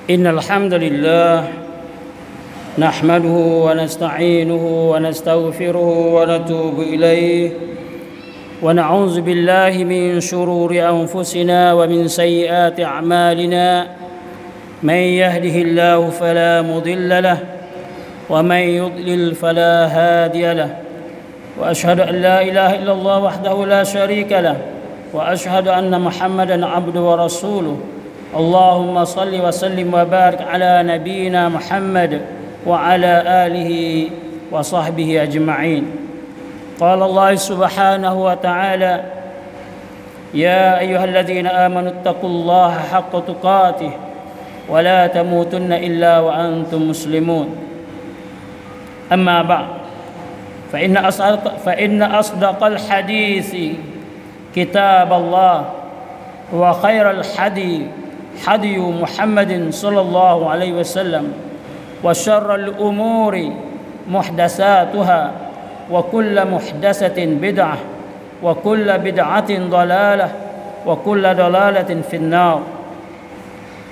إن الحمد لله نحمده ونستعينه ونستغفره ونتوب إليه ونعوذ بالله من شرور أنفسنا ومن سيئات أعمالنا من يهده الله فلا مضل له ومن يضلل فلا هادي له وأشهد أن لا إله إلا الله وحده لا شريك له وأشهد أن محمدا عبده ورسوله اللهم صل وسلم وبارك على نبينا محمد وعلى آله وصحبه أجمعين. قال الله سبحانه وتعالى: يا أيها الذين آمنوا اتقوا الله حق تقاته ولا تموتن إلا وأنتم مسلمون. أما بعد فإن أصدق الحديث كتاب الله وخير الحدي حدي محمد صلى الله عليه وسلم وشر الأمور محدثاتها وكل محدثة بدعة وكل بدعة ضلالة وكل ضلالة في النار.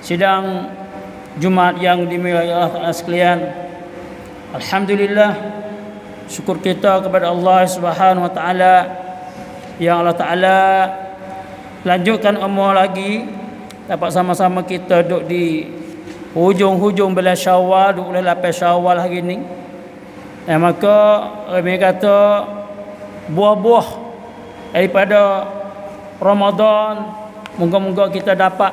Sidang Jumat yang dimuliakan Allah sekalian, alhamdulillah, syukur kita kepada Allah Subhanahu wa taala yang Allah taala lanjutkan umur lagi dapat sama-sama kita duduk di hujung-hujung bulan Syawal, 28 Syawal hari ni. Dan maka kami kata buah-buah daripada Ramadan, moga-moga kita dapat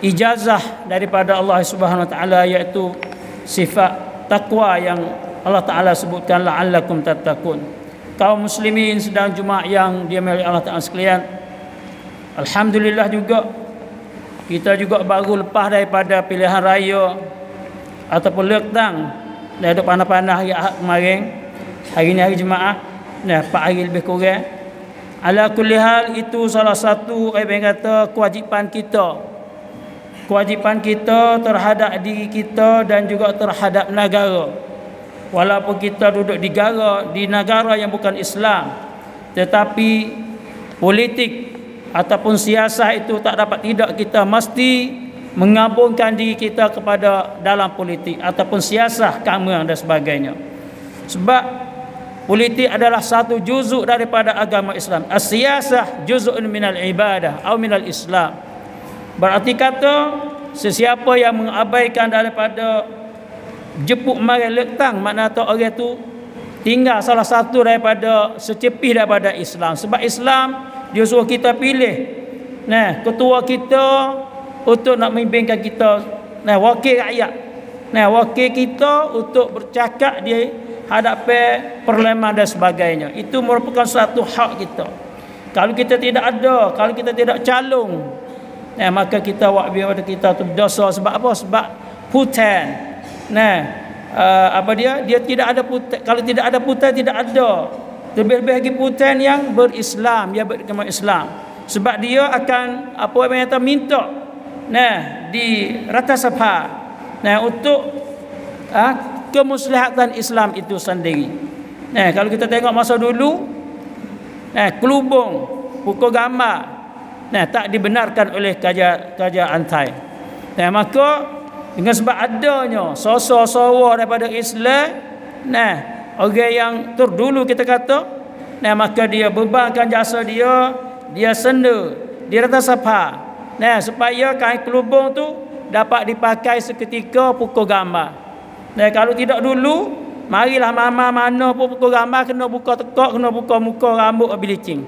ijazah daripada Allah Subhanahu wa taala, iaitu sifat takwa yang Allah taala sebutkan, la'allakum tattaqun. Kaum muslimin sedang Jumaat yang dimuliakan Allah taala sekalian, alhamdulillah juga kita juga baru lepas daripada pilihan raya ataupun lektang. Dah duduk panas-panas hari Ahad kemarin. Hari ni hari Jumaat, 4 hari lebih kurang. Ala kulli hal, itu salah satu kata kewajipan kita. Kewajipan kita terhadap diri kita dan juga terhadap negara. Walaupun kita duduk di negara yang bukan Islam, tetapi politik ataupun siasat itu tak dapat tidak, kita mesti menggabungkan diri kita kepada dalam politik ataupun siasat keagamaan dan sebagainya. Sebab politik adalah satu juzuk daripada agama Islam. As-siyasah juz'un minal ibadah atau minal Islam. Berarti kata sesiapa yang mengabaikan daripada jepuk mari lektang, makna tu orang tu tinggal salah satu daripada secepih daripada Islam. Sebab Islam dia suruh kita pilih ketua kita untuk nak memimpinkan kita, wakil rakyat, wakil kita untuk bercakap di hadapan parlimen dan sebagainya. Itu merupakan satu hak kita. Kalau kita tidak ada, kalau kita tidak calon, maka kita biar kita tu dosa. Sebab apa? Sebab putan. Dia tidak ada putan. Kalau tidak ada putan, tidak ada. Lebih-lebih lagi putan yang berislam, dia beragama Islam. Sebab dia akan minta di Rata Sabha untuk kemaslahatan Islam itu sendiri. Kalau kita tengok masa dulu, kelubung pukul gambar tak dibenarkan oleh kerajaan Thai. Maka dengan sebab adanya sosok-sosok daripada Islam, orang yang terdulu kita kata, maka dia bebankan jasa dia senda di Rata Sabha, supaya kain kelubung tu dapat dipakai seketika pukul gambar. Kalau tidak dulu, marilah mama mana pun pukul gambar kena buka tekak, kena buka muka, rambut bleaching.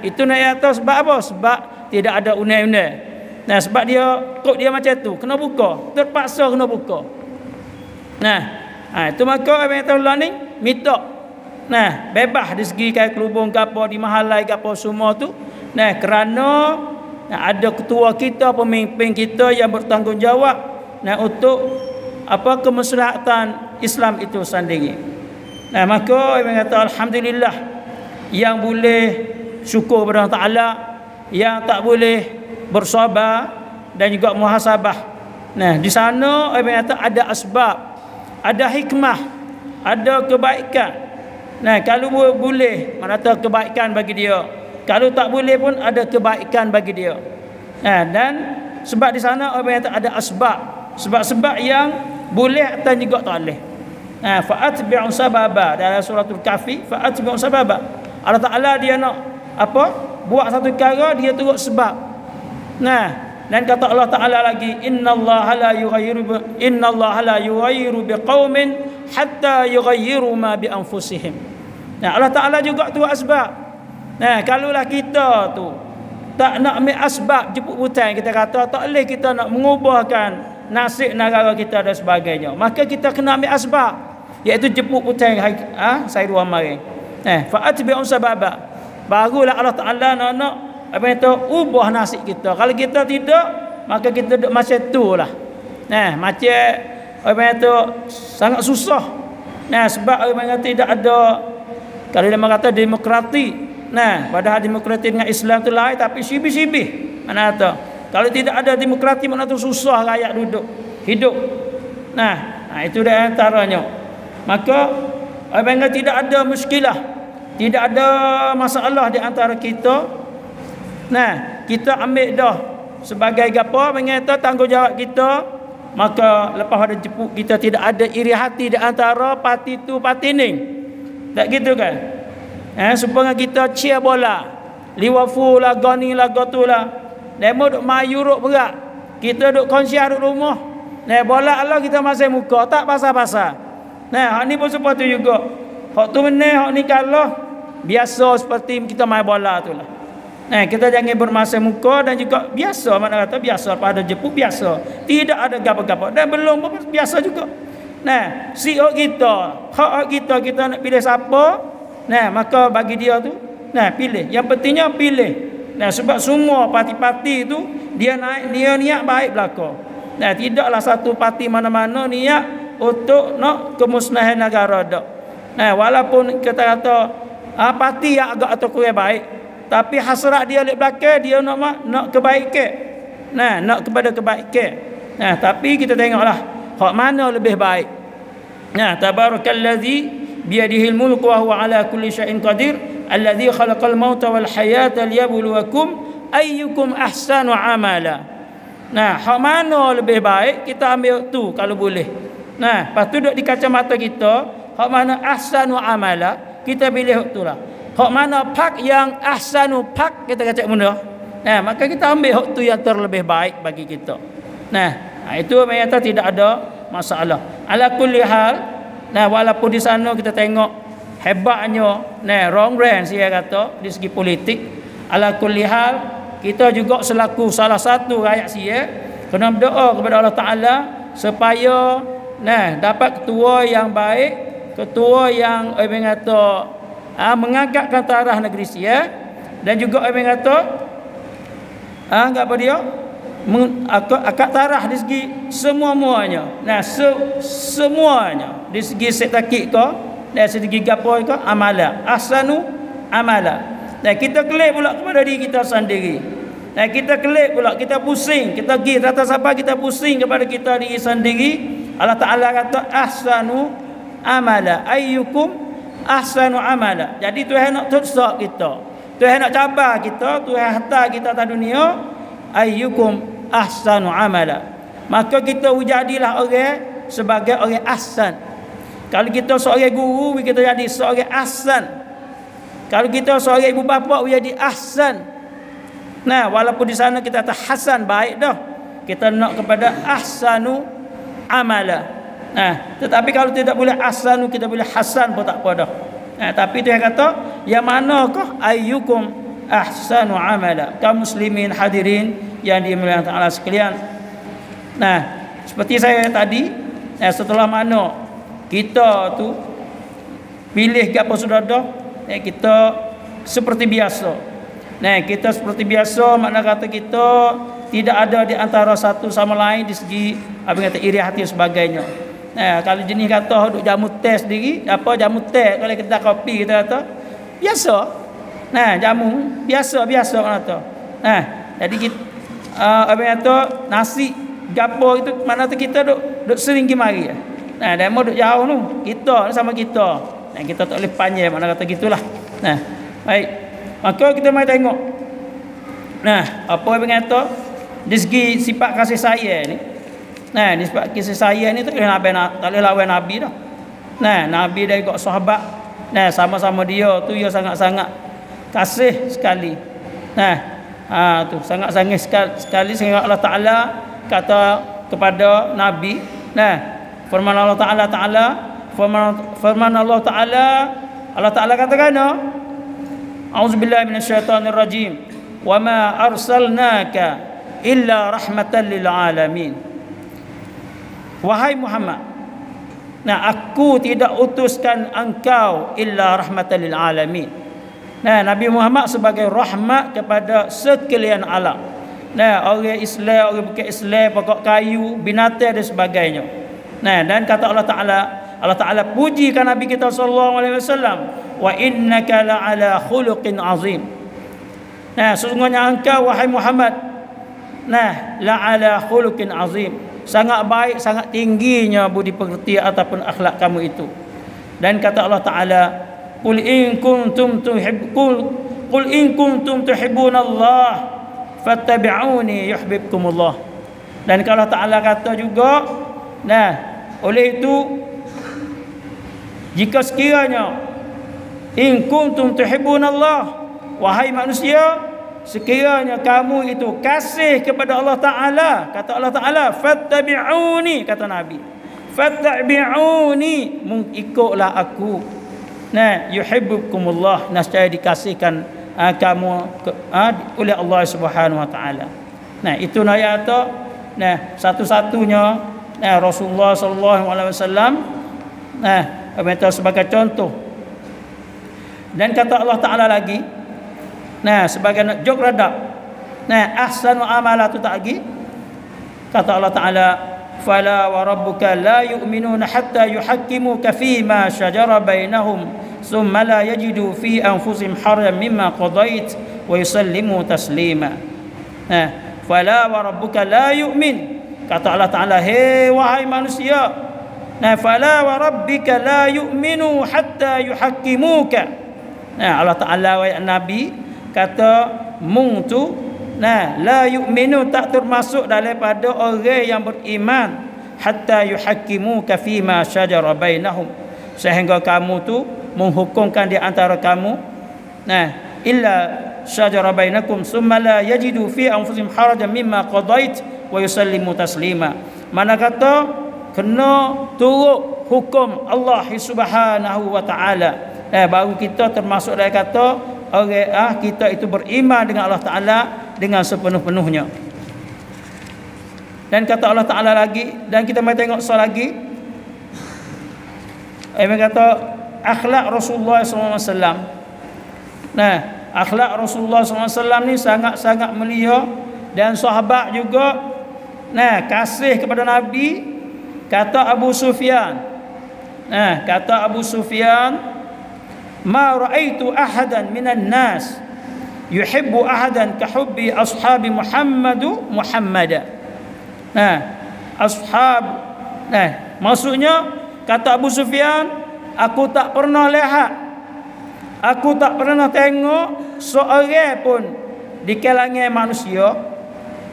Itu nak kata sebab apa? Sebab tidak ada undang-undang. Sebab kod dia macam tu, kena buka, terpaksa kena buka. Itu maka Abang Taullah ni minta bebas di segi kain kelubung ke apa, di mahalai ke apa semua tu, kerana ada ketua kita, pemimpin kita yang bertanggungjawab untuk kemaslahatan Islam itu sendiri. Maka Abang kata alhamdulillah, yang boleh syukur kepada Allah Taala, yang tak boleh bersabar dan juga muhasabah. Di sana Abang kata ada asbab, ada hikmah, ada kebaikan. Kalau boleh, mana tahu kebaikan bagi dia. Kalau tak boleh pun ada kebaikan bagi dia. Dan Sebab di sana orang kata ada asbab. Sebab-sebab yang boleh dan juga tak boleh. Fa'atbi'u sababa dalam suratul Kahfi, fa'atbi'u sababa. Allah Taala dia nak apa? Buat satu perkara dia turut sebab. Dan kata Allah Taala lagi, innallaha la yughayyiru biqaumin hatta yughayyiru ma bi anfusihim. Allah Taala juga turut sebab. Kalaulah kita tu tak nak ambil asbab jemput hutang, kita kata tak boleh kita nak mengubahkan nasib negara kita dan sebagainya, maka kita kena ambil asbab, iaitu jemput hutang saya dua mari. Fa'atbi'u sababa. Barulah Allah Taala nak apa itu ubah nasib kita. Kalau kita tidak, maka kita duduk macam itulah. Macam apa itu sangat susah. Sebab orang kata tidak ada, kalau dia kata demokratik. Padahal demokratik dengan Islam tu lain, tapi sibih-sibih. Mana kata kalau tidak ada demokratik, mana tu susah rakyat duduk hidup. Itu dia antaranya. Maka apabila tidak ada muskilah, tidak ada masalah di antara kita, kita ambil dah sebagai gapo, mengata tanggungjawab kita, maka lepas ada jemput kita tidak ada iri hati di antara parti tu parti ni. Tak gitu kan? Supaya kita cheer bola, Liverpool lah, goni lah, gotulah. Demo duk main Europe berat, kita duk konsiar duk rumah. Bola Allah kita masih muka, tak pasal-pasal. Hak ni pun seperti tu juga. Hak tu menang, hak ni kalah. Biasa seperti kita main bola tu lah. Kita jangan bermasa muka, dan juga biasa, mana kata biasa pada jemput biasa. Tidak ada gapa-gapa, dan belum biasa juga. Si hak kita, hak kita nak pilih siapa, maka bagi dia tu pilih. Yang pentingnya pilih. Sebab semua parti-parti tu dia niat baik belaka. Tidaklah satu parti mana-mana niat untuk nak kemusnahan negara dak. Walaupun kita kata parti yang agak atau kurang baik, tapi hasrat dia di belakang dia nak kebaikan. Nak kepada kebaikan. Tapi kita tengoklah hak mana lebih baik. Tabarakallazi biyadihil mulku wa huwa ala kulli syai'in qadir alladzi khalaqal mauta wal hayata liyabluwakum ayyukum ahsanu amala. Hak mana lebih baik kita ambil tu kalau boleh. Lepas tu duduk di kacamata kita, hak mana ahsanu amala kita pilih tu lah. Hak mana pak yang ahsanu pak kita kata benda. Maka kita ambil hak tu yang terlebih baik bagi kita. Itu ternyata tidak ada masalah. Ala kulli hal, walaupun di sana kita tengok hebatnya wrong brand saya kata dari segi politik, ala kulli hal kita juga selaku salah satu rakyat sia kena berdoa kepada Allah Taala supaya dapat ketua yang baik, ketua yang orang kata mengangkatkan tarikh negeri sia, dan juga orang kata apa dia akak tarikh di segi semua-muanya. Semuanya di segi setakik ke, dari segi gapo ke, amala ahsanu amala. Kita kelik pula kepada diri kita sendiri. Kita kelik pula, kita pusing, kita pergi atas apa, kita pusing kepada kita diri sendiri. Allah Taala kata ahsanu amala, ayyukum ahsanu amala. Jadi Tuhan nak tuksa kita, Tuhan nak cabar kita, Tuhan hantar kita atas dunia, ayyukum ahsanu amala. Maka kita jadilah orang sebagai orang ahsan. Kalau kita seorang guru, kita jadi seorang ahsan. Kalau kita seorang ibu bapa, jadi ahsan. Walaupun di sana kita kata hasan baik dah, kita nak kepada ahsanu amala. Tetapi kalau tidak boleh ahsanu, kita boleh hasan pun tak apa dah. Tapi Tuhan kata yang manakah ayyukum ahsanu amala. Kaum muslimin hadirin yang dimuliakan Allah sekalian. Seperti saya tadi, setelah mana kita tu pilih ke apa sudah dah, kita seperti biasa. Kita seperti biasa, makna kata kita tidak ada di antara satu sama lain di segi apa kata iri hati dan sebagainya. Kalau jenis kata duk jamu teh sendiri, apa jamu teh, kalau kita kopi kita kata biasa. Jamu biasa makna kata. Jadi kita apa kata nasi gapo itu mana tu kita duk sering pergi mari. Demo duk jauh tu. Kita sama kita. Kita tak boleh panjang mana kata gitulah. Baik. Maka kita mai tengok. Apa yang kata Dari segi sifat kasih sayang ni. Nah, ni sifat kasih sayang ni tak boleh lawan Nabi dah. Nah, Nabi dan juga sahabat, nah sama-sama dia tu dia sangat-sangat kasih sekali. Nah, tu sangat-sangat sekali sehingga Allah Taala kata kepada Nabi, nah, firman Allah Taala firman Allah Taala katakan, A'udzubillahi minasyaitonir rajim. Wa ma arsalnaka illa rahmatan lil alamin. Wahai Muhammad, nah, aku tidak utuskan engkau illa rahmatan lil alamin. Nah, Nabi Muhammad sebagai rahmat kepada sekalian alam. Nah, orang Islam, orang bukan Islam, pokok kayu, binatang dan sebagainya. Nah, dan kata Allah Taala pujikan Nabi kita sallallahu alaihi wasallam, wa innaka la'ala khuluqin azim. Nah, sesungguhnya engkau wahai Muhammad, nah, la'ala khuluqin azim, sangat baik, sangat tingginya budi pekerti ataupun akhlak kamu itu. Dan kata Allah Taala, qul in kuntum tuhibbunallah fattabi'uni yuhibbukumullah. Dan kalau Taala kata juga, nah, oleh itu jika sekiranya in kuntum tuhibbunallah, wahai manusia, sekiranya kamu itu kasih kepada Allah Ta'ala, kata Allah Ta'ala, fattabi'uni, kata Nabi, fattabi'uni, ikutlah aku. Nah, yuhibbukumullah, nescaya dikasihkan kamu oleh Allah Subhanahu Wa Ta'ala. Nah, itu ayat tu. Nah, satu-satunya Rasulullah sallallahu alaihi wasallam minta sebagai contoh. Dan kata Allah Ta'ala lagi, nah, sebagai jok radab, nah, ahsanu amala tu tak lagi, kata Allah Ta'ala, fala wa rabbuka la yu'minuna hatta yuhakkimuka fima shajara bainahum thumma la yajidu fi anfusihim harajan mimma qadait wa yusallimu taslima. Nah, fala wa rabbuka la yu'min, kata Allah Ta'ala, hei wahai manusia, nah, fala wa rabbika la yu'minu hatta yuhakkimuka. Nah, Allah Ta'ala wa Nabi kata mung tu, nah, la yu'minu, tak termasuk daripada orang yang beriman, hatta yuhakkimuka fima syajara bainahum, sehingga kamu tu menghukumkan di antara kamu, nah, illa syajara bainakum summa la yajidu fi anfusihim harajan mimma qadait wa yusallimu taslima. Mana kata kena turut hukum Allah Subhanahu Wa Ta'ala, baru kita termasuk dari kata orang kita itu beriman dengan Allah Ta'ala dengan sepenuh-penuhnya. Dan kata Allah Ta'ala lagi, dan kita mai tengok soal lagi, kata akhlak Rasulullah SAW. Nah, akhlak Rasulullah SAW ni sangat-sangat mulia, dan sahabat juga, nah, kasih kepada Nabi. Kata Abu Sufyan, nah, kata Abu Sufyan, ma ra'aitu ahadan minan nas yuhibbu ahadan ka hubbi ashabi Muhammada. Nah, ashab, nah, maksudnya kata Abu Sufyan, aku tak pernah lihat, aku tak pernah tengok seorang pun di kalangan manusia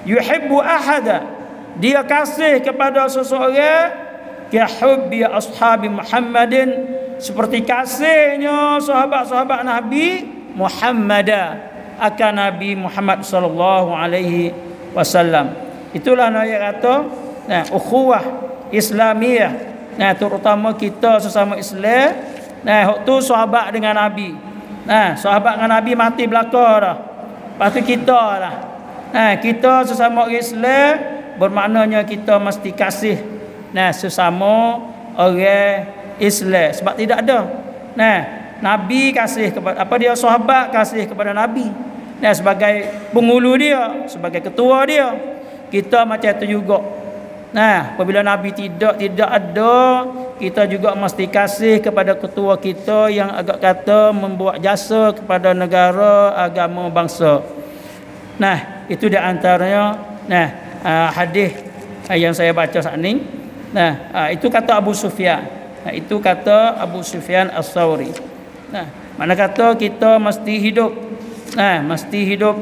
yuhibbu ahada, dia kasih kepada seseorang ka hubbi ashabi Muhammadin, seperti kasihnya sahabat-sahabat Nabi Muhammad akan Nabi Muhammad sallallahu alaihi wasallam. Itulah ayat kata, nah, ukhuwah Islamiyah, nah, terutama kita sesama Islam, nah, waktu sahabat dengan Nabi, nah, sahabat dengan Nabi mati belaka dah, lepas tu kita lah, nah, kita sesama orang Islam, bermaknanya kita mesti kasih, nah, sesama orang Islam. Sebab tidak ada, nah, Nabi kasih kepada apa dia, sahabat kasih kepada Nabi, nah, sebagai pengulu dia, sebagai ketua dia. Kita macam itu juga. Nah, apabila Nabi tidak ada, kita juga mesti kasih kepada ketua kita yang agak kata membuat jasa kepada negara, agama, bangsa. Nah, itu di antaranya, nah, hadis yang saya baca saat ini. Nah, itu kata Abu Sufyan. Nah, itu kata Abu Sufyan As-Sawri. Nah, mana kata kita mesti hidup, nah, mesti hidup,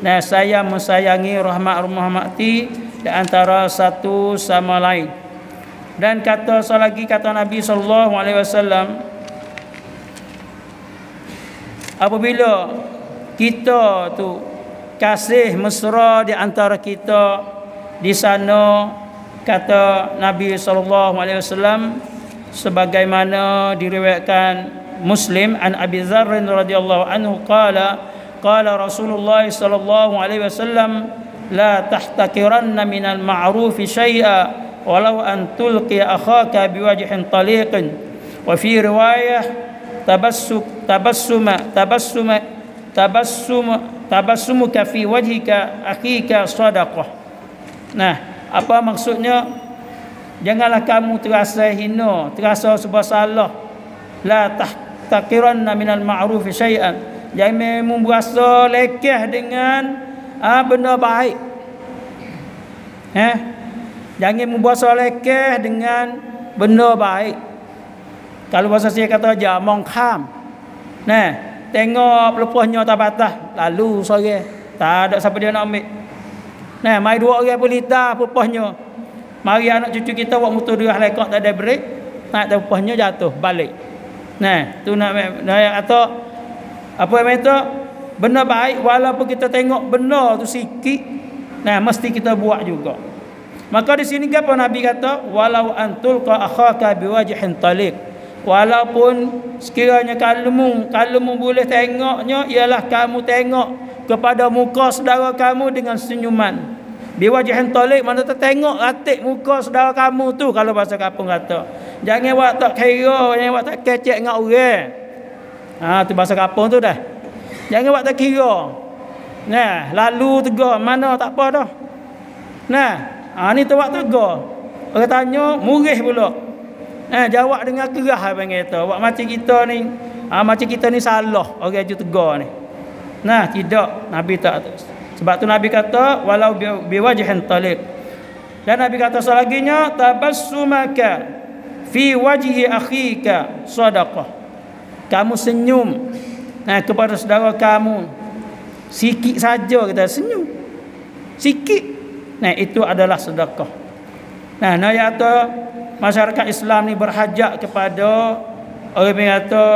Nah, saya mensayangi rahmat-rahmati di antara satu sama lain. Dan kata selagi kata Nabi sallallahu alaihi wasallam, apabila kita tu kasih mesra di antara kita di sana, kata Nabi sallallahu alaihi wasallam sebagaimana diriwayatkan Muslim an Abi Dzar radhiyallahu anhu qala Rasulullah sallallahu alaihi wasallam la tahtakiranna minal ma'rufi syai'a walau an tulqi akhaka biwajhin taliqin wa fi riwayah tabassumuka fi wajhika akhika sadaqah. Nah, apa maksudnya? Janganlah kamu terasa hina, terasa sebuah salah. La tahtakiranna minal ma'rufi syai'an. Jangan membuasa lekeh dengan benda baik. Jangan membuasa lekeh dengan benda baik. Kalau bahasa saya kata jamong kham. Nah, tengok pelepasnya tak patah, lalu sore. Tak ada siapa dia nak ambil. Nah, mai dua orang pelita pelepasnya. Mari anak cucu kita buat motor dia lekak tak ada brek, nak pelepasnya jatuh balik. Nah, tu nak atau apa yang itu benda baik walaupun kita tengok benda tu sikit, nah mesti kita buat juga. Maka di sini apa Nabi kata, walau antul ka akhaka biwajhin taliq. Walaupun sekiranya kamu boleh tengoknya ialah kamu tengok kepada muka saudara kamu dengan senyuman. Biwajhin taliq mana tu tengok ratik muka saudara kamu tu kalau bahasa kampung kata. Jangan buat tak kira, jangan buat tak kecek dengan orang. Tu bahasa kampung tu dah. Jangan buat tak kira. Nah, lalu tegar mana tak apa dah. Nah, ni tu buat tegar. Orang tanya murih pula. Jawab dengan kerah abang kata. Buat macam kita ni, macam kita ni salah orang tu tegar ni. Nah, tidak, Nabi tak. Sebab tu Nabi kata walau biwajhin taliq. Dan Nabi kata selaginya tabassumaka fi wajhi akhika sadaqah. Kamu senyum kepada saudara kamu sikit saja, kita senyum sikit, nah itu adalah sedekah. Nah, ayat masyarakat Islam ni berhajat kepada orang yang kata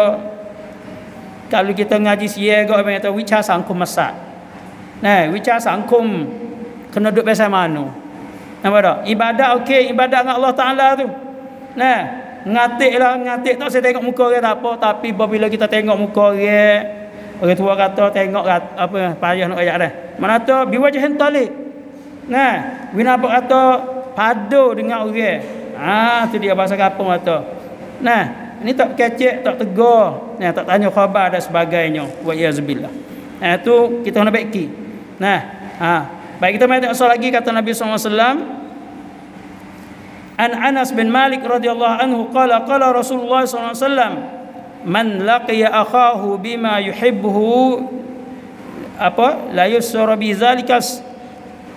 kalau kita ngaji siya orang yang kata wicha sangkum masak. Nah, wicha sangkum kena duduk biasa mana. Nampak tak? Ibadat okey, ibadat dengan Allah Taala tu. Nah, ngatik tak saya tengok muka orang tak apa, tapi bila kita tengok muka orang tua kata tengok apa payah nak ayat dah. Mana tu biwajhin taliq. Nah, bina apa kata padu dengan orang. Tu dia bahasa kampung kata. Nah, ini tak kecek, tak tegur, nah tak tanya khabar dan sebagainya. Wa yazbillah. Tu kita nak baiki. Nah, baik kita mai tengok lagi kata Nabi sallallahu alaihi wasallam. An Anas bin Malik radhiyallahu anhu qala Rasulullah sallallahu alaihi wasallam man laqiya akhahu bima yuhibbuhu la yusra bi zalika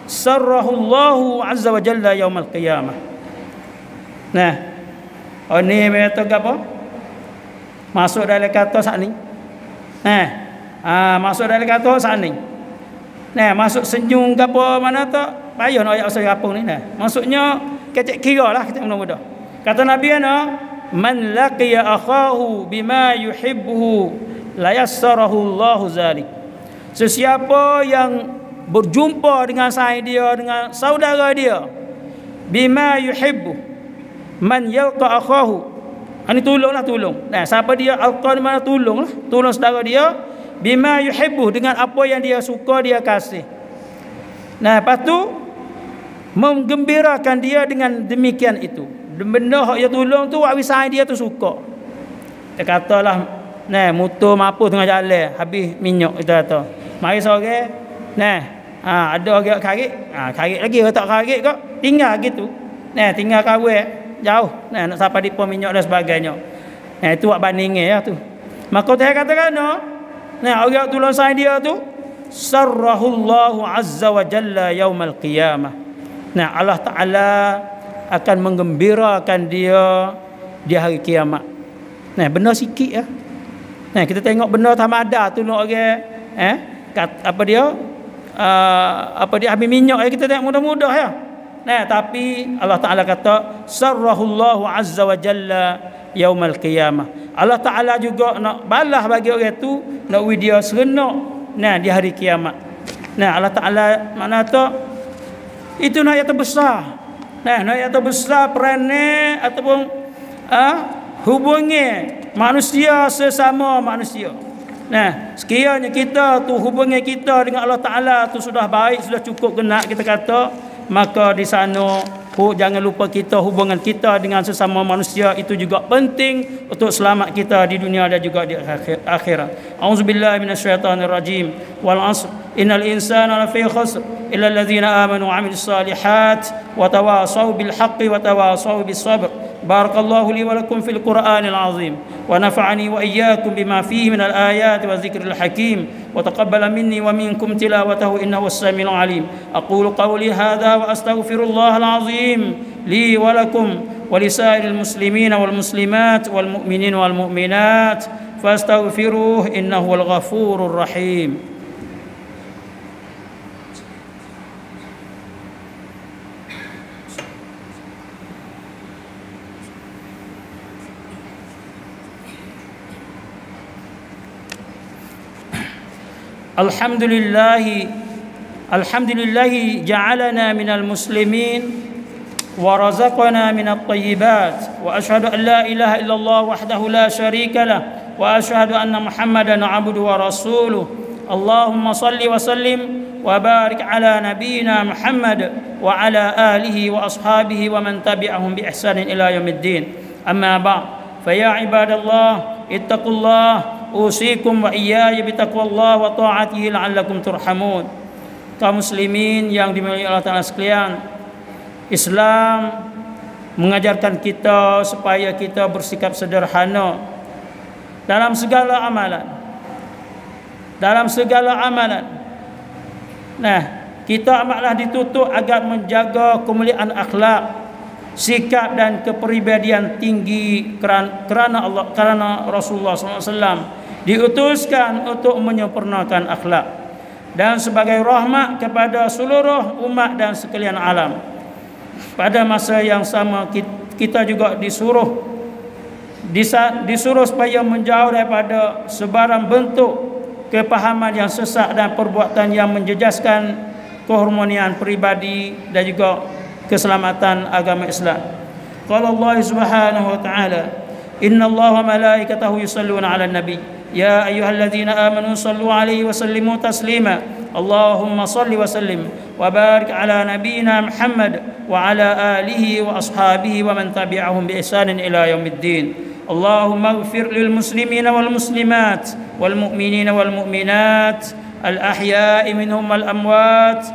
sarrahu Allah azza wa jalla yaumil qiyamah. Nah, ni mereka apa? Masuk dalam kata saat ni. Masuk dalam kata saat ni. Nah, masuk senyum ke apa mana tak? Payah nak ayat pasal kampung ni. Nah, maksudnya kecek kira lah kita mudah-mudah. Kata Nabi man laqiya akhahu bima yuhibbuhu la yassarahu Allah zalik. Sesiapa yang berjumpa dengan dia, dengan saudara dia, bima yuhibbu, man yalqa akhahu, ini tolong. Nah, siapa dia alqa mana tolong saudara dia, bima yuhibbu, dengan apa yang dia suka dia kasih. Nah, lepas tu menggembirakan dia dengan demikian itu. Benda hak dia tolong tu awisai dia tu suka. Dia katalah, nah, motor mampu tengah jalan habis minyak, kita kata. Mari sore, nah, ada orang karik, karik lagi orang tak karik kok, tinggal gitu. Nah, tinggal kawin jauh. Nah, nak sampai di pom minyak dan sebagainya. Nah, itu buat bandingnya ya tu. Maka dia katakan, nah, orang tolong saya dia tu sarrahullahu azza wa jalla yaumal qiyamah. Nah, Allah Ta'ala akan menggembirakan dia di hari kiamat. Nah, benar sikit ya. Nah, kita tengok benar tak ada tu nak orang apa dia apa dia ambil minyak kita tengok mudah-mudah ya. Nah, tapi Allah Taala kata sarrahullahu azza wa jalla yaumal qiyamah. Allah Taala juga nak balas bagi orang tu, nak dia serenok nah di hari kiamat. Nah, Allah Taala mana tu itu nak yang terbesar. Nah, nak yang terbesar peranan ataupun hubungi manusia sesama manusia. Nah, sekiranya kita tu hubungan kita dengan Allah Taala tu sudah baik, sudah cukup kena kita kata, maka di sana jangan lupa kita hubungan kita dengan sesama manusia itu juga penting untuk selamat kita di dunia dan juga di akhirat. Auzubillahi minasyaitonirrajim. Wal 'asr innal insana lafi khusr illa alladzina amanu wa 'amilus solihat wa tawasaw bil haqqi wa tawasaw bis sabr. Barakallahu li wa lakum fil Qur'anil 'azim wa nafa'ani wa iyyakum bima fihi minal ayati wa dzikril hakim wa taqabbala minni wa minkum tilawatahu innahu was-sami'ul 'alim. Aqulu qawli hadha wa astaghfirullahal 'azim li wa lakum wa lisairil muslimina wal muslimat wal mu'minina wal mu'minat fastaghfiruhu innahu wal ghafurur rahim. Alhamdulillahi ja'alana minal muslimin wa razaqana minat thayyibat wa ashhadu an la ilaha illallah wahdahu la syarika lah wa ashhadu anna Muhammadan 'abduhu wa rasuluh. Allahumma salli wa sallim wa barik ala nabiyyina Muhammad wa ala alihi wa ashabihi wa man tabi'ahum bi ihsanin ila yaumiddin. Amma ba'd, fa ya ibadallah ittaqullah usikum wa iyaya bitaqwallah wa ta'atihi la'allakum turhamun. Kaum muslimin yang dimuliakan Allah Ta'ala sekalian, Islam mengajarkan kita supaya kita bersikap sederhana dalam segala amalan. Nah, kita amatlah dituntut agar menjaga kemuliaan akhlak, sikap dan kepribadian tinggi kerana Allah, kerana Rasulullah SAW diutuskan untuk menyempurnakan akhlak dan sebagai rahmat kepada seluruh umat dan sekalian alam. Pada masa yang sama kita juga disuruh supaya menjauh daripada sebarang bentuk kepahaman yang sesat dan perbuatan yang menjejaskan keharmonian peribadi dan juga keselamatan agama Islam. Qala Allah Subhanahu wa ta'ala, innallaha wa malaikatahu yusalluna 'alan nabi ya ayyuhalladzina amanu sallu 'alaihi wa sallimu taslima. Allahumma salli wa sallim wa barik ala nabiyyina Muhammad wa ala alihi wa ashabihi wa man tabi'ahum bi ihsanin ila yaumiddin. Allahumma ighfir lil muslimina wal muslimat wal mu'minina wal mu'minat al ahya'i minhum wal amwat.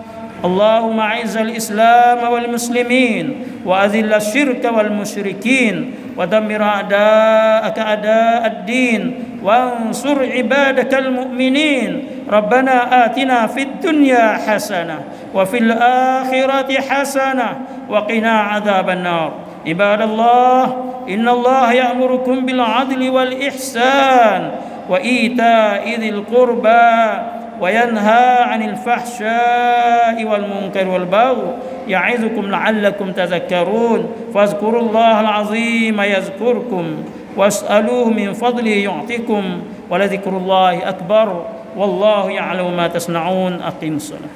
اللهم أعز الإسلام والمسلمين وأذل الشرك والمشركين ودمر أعداءك أعداء الدين وانصر عبادك المؤمنين. ربنا آتنا في الدنيا حسنة وفي الآخرة حسنة وقنا عذاب النار. عباد الله إن الله يأمركم بالعدل والإحسان وإيتاء ذي القربى وينهى عن الفحشاء والمنكر والبغي يعظكم لعلكم تذكرون. فاذكروا الله العظيم يذكركم واسألوه من فضله يعطكم ولذكر الله أكبر والله يعلم ما تصنعون. أقيموا الصلاة.